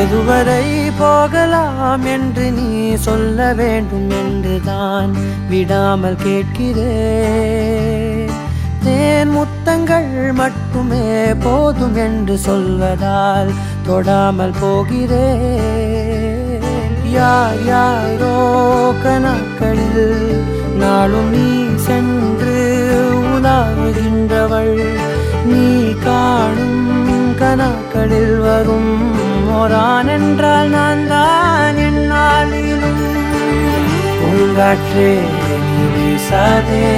எதுவரை போகலாம் என்று நீ சொல்ல வேண்டும் என்றுதான் விடாமல் கேட்கிறேன். தேன் முத்தங்கள் மட்டுமே போதும் என்று சொல்வதால் தொடாமல் போகிறேன். யார் யாரோ கணக்களில் நாளும் நீ சென்று உலாவுகின்றவள். நீ காணும் கணக்களில் வரும் ஓரான் என்றால் நான் தான் என்னாலும். பூங்காற்றே நீ வீசாதே,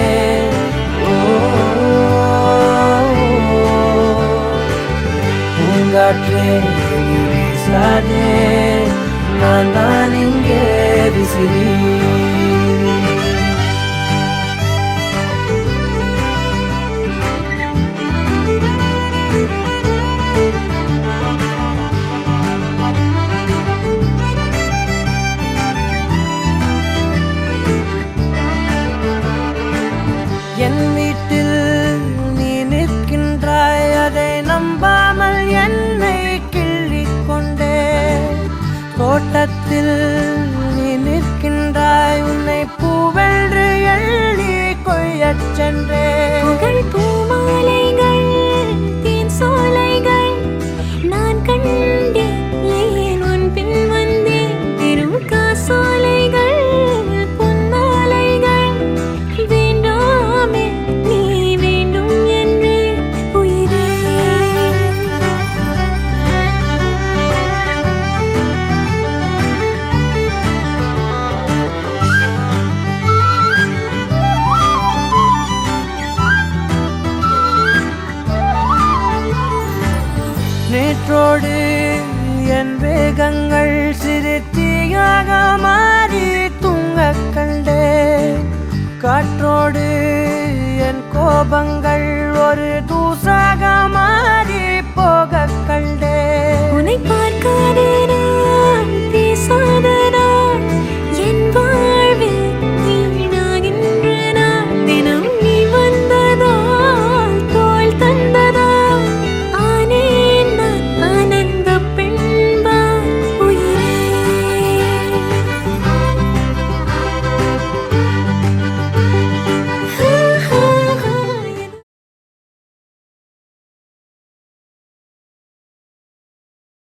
பூங்காற்றே நீ வீசாதே, நான் தான் இங்கே விசிறி. என் வீட்டில் நீ நிற்கின்றாய், அதை நம்பாமல் என்னை கிள்ளிக் கொண்டே. தோட்டத்தில் நீ நிற்கின்றாய், உன்னை பூவென்று எள்ளி கொய்யச் சென்றேன். பூமாலைகள் தேன் சோலைகள் நான் கண்டேன், ஏன் உன் பின் வந்தேன். பெரும் காசோலைகள் பொன்னாலைகள் வேண்டாமே நீ வேண்டும் என்று உயிரே. நேற்றோடு என் வேகங்கள் சிறு தீயாக மாறி தூங்கக் கண்டேன். காற்றோடு என் கோபங்கள் ஒரு தூசாக மாறி போகக் கண்டேன்.